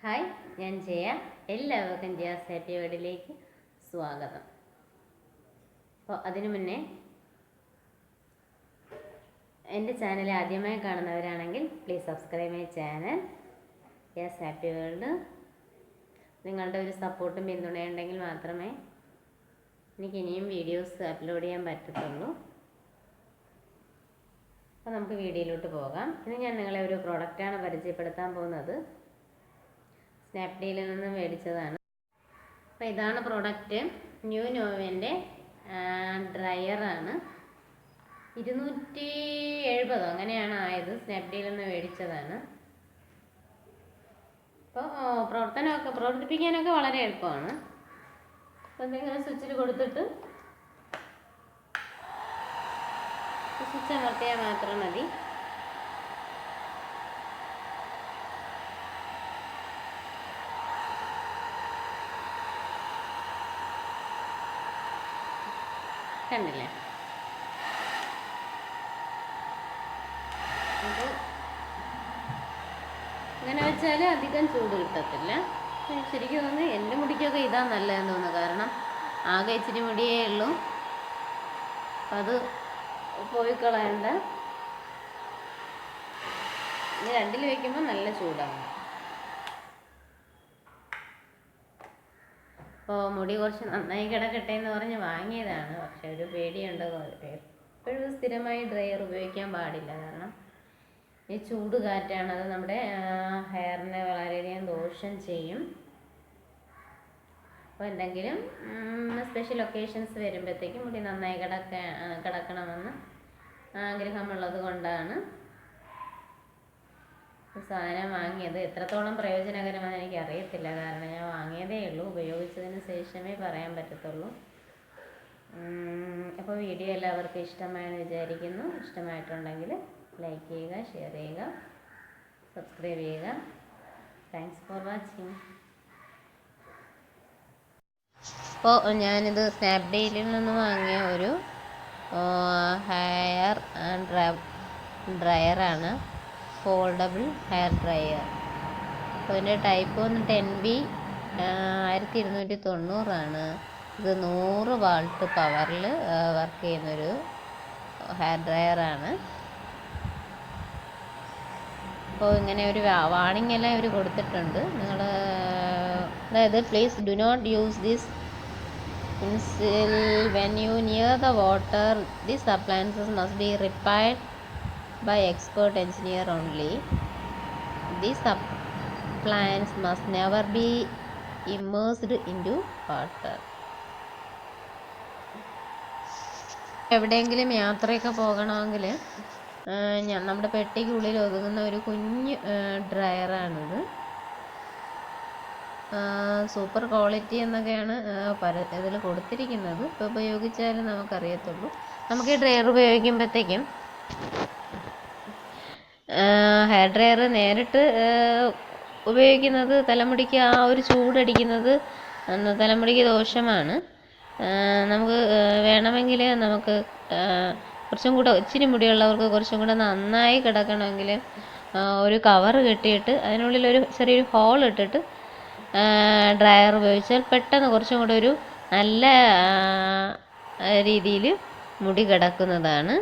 Hi, ഞാൻ ജയ. എല്ലാവർക്കും Jaya's happy വേർഡിലേക്ക് സ്വാഗതം. അപ്പോൾ അതിനു മുന്നേ എൻ്റെ ചാനൽ ആദ്യമായി കാണുന്നവരാണെങ്കിൽ please subscribe my channel Jaya's happy world. നിങ്ങളുടെ ഒരു സപ്പോർട്ടും പിന്തുണയുണ്ടെങ്കിൽ മാത്രമേ എനിക്ക് ഇനിയും വീഡിയോസ് അപ്ലോഡ് ചെയ്യാൻ പറ്റത്തുള്ളൂ. അപ്പോൾ നമുക്ക് വീഡിയോയിലോട്ട് പോകാം. ഇന്ന് ഞാൻ നിങ്ങളെ ഒരു പ്രോഡക്റ്റാണ് പരിചയപ്പെടുത്താൻ പോകുന്നത്. സ്നാപ്ഡീലിൽ നിന്ന് മേടിച്ചതാണ്. അപ്പോൾ ഇതാണ് പ്രോഡക്റ്റ്. ന്യൂ നോവൻ്റെ ഡ്രയറാണ്. 270 അങ്ങനെയാണ് ആയത്. സ്നാപ്ഡീലിൽ നിന്ന് മേടിച്ചതാണ്. അപ്പോൾ പ്രവർത്തിപ്പിക്കാനൊക്കെ വളരെ എളുപ്പമാണ്. അപ്പോൾ എന്തെങ്കിലും സ്വിച്ചിൽ കൊടുത്തിട്ട് സ്വിച്ച് അമർത്തിയാൽ മാത്രം മതി. കണ്ടില്ലേ? അത് ഇങ്ങനെ വെച്ചാൽ അധികം ചൂട് കിട്ടത്തില്ല. ശരിക്കും തോന്നുന്നു എൻ്റെ മുടിക്കൊക്കെ ഇതാ നല്ലതെന്ന് തോന്നുന്നു. കാരണം ആകെ ഇച്ചിരി മുടിയേ ഉള്ളൂ. അപ്പം അത് പോയി കളയണ്ട. ഇത് രണ്ടിൽ വയ്ക്കുമ്പോൾ നല്ല ചൂടാണ്. അപ്പോൾ മുടി കുറച്ച് നന്നായി കിടക്കട്ടെ എന്ന് പറഞ്ഞ് വാങ്ങിയതാണ്. പക്ഷെ ഒരു പേടിയുണ്ട്. എപ്പോഴും സ്ഥിരമായി ഡ്രയർ ഉപയോഗിക്കാൻ പാടില്ല. കാരണം ഈ ചൂട് കാറ്റാണ്. അത് നമ്മുടെ ഹെയറിനെ വളരെയധികം ദോഷം ചെയ്യും. അപ്പോൾ എന്തെങ്കിലും സ്പെഷ്യൽ ഒക്കേഷൻസ് വരുമ്പോഴത്തേക്കും മുടി നന്നായി കിടക്കണമെന്ന് ആഗ്രഹമുള്ളത് കൊണ്ടാണ് സാധനം വാങ്ങിയത്. എത്രത്തോളം പ്രയോജനകരമാണെന്ന് എനിക്ക് അറിയത്തില്ല. കാരണം ഞാൻ വാങ്ങിയതേ ഉള്ളൂ. ഉപയോഗിച്ചതിന് ശേഷമേ പറയാൻ പറ്റത്തുള്ളൂ. അപ്പോൾ വീഡിയോ എല്ലാവർക്കും ഇഷ്ടമായെന്ന് വിചാരിക്കുന്നു. ഇഷ്ടമായിട്ടുണ്ടെങ്കിൽ ലൈക്ക് ചെയ്യുക, ഷെയർ ചെയ്യുക, സബ്സ്ക്രൈബ് ചെയ്യുക. Thanks for watching. അപ്പോൾ ഞാനിത് സ്നാപ്ഡീലിൽ നിന്ന് വാങ്ങിയ ഒരു ഹെയർ ഡ്രയറാണ്. Foldable hair dryer. അപ്പോൾ ഇതിൻ്റെ ടൈപ്പ് വന്നിട്ട് NB 1290 ഇത് 100 വാൾട്ട് പവറിൽ വർക്ക് ചെയ്യുന്നൊരു ഹെയർ ഡ്രയറാണ്. അപ്പോൾ ഇങ്ങനെ ഒരു വാർണിംഗ് എല്ലാം ഇവർ കൊടുത്തിട്ടുണ്ട്. നിങ്ങൾ അതായത് please do not use this when you near the water. These appliances must be repaired by expert engineer only. These appliances must never be immersed into water. എവിടെയെങ്കിലും യാത്രയൊക്കെ പോകണമെങ്കിൽ നമ്മുടെ പെട്ടിക്കുള്ളിൽ ഒതുങ്ങുന്ന ഒരു കുഞ്ഞ് ഡ്രയറാണിത്. സൂപ്പർ ക്വാളിറ്റി എന്നൊക്കെയാണ് ഇതിൽ കൊടുത്തിരിക്കുന്നത്. ഇപ്പോൾ ഉപയോഗിച്ചാലും നമുക്കറിയത്തുള്ളൂ. നമുക്ക് ഈ ഡ്രയർ ഉപയോഗിക്കുമ്പോഴത്തേക്കും ഹെയർ ഡ്രയർ നേരിട്ട് ഉപയോഗിക്കുന്നത് തലമുടിക്ക് ആ ഒരു ചൂടടിക്കുന്നത് തലമുടിക്ക് ദോഷമാണ്. നമുക്ക് വേണമെങ്കിൽ നമുക്ക് കുറച്ചും കൂടെ ഇച്ചിരി മുടിയുള്ളവർക്ക് കുറച്ചും കൂടെ നന്നായി കിടക്കണമെങ്കിൽ ഒരു കവർ കെട്ടിയിട്ട് അതിനുള്ളിലൊരു ചെറിയൊരു ഹോൾ ഇട്ടിട്ട് ഡ്രയർ ഉപയോഗിച്ചാൽ പെട്ടെന്ന് കുറച്ചും കൂടെ ഒരു നല്ല രീതിയിൽ മുടി കിടക്കുന്നതാണ്.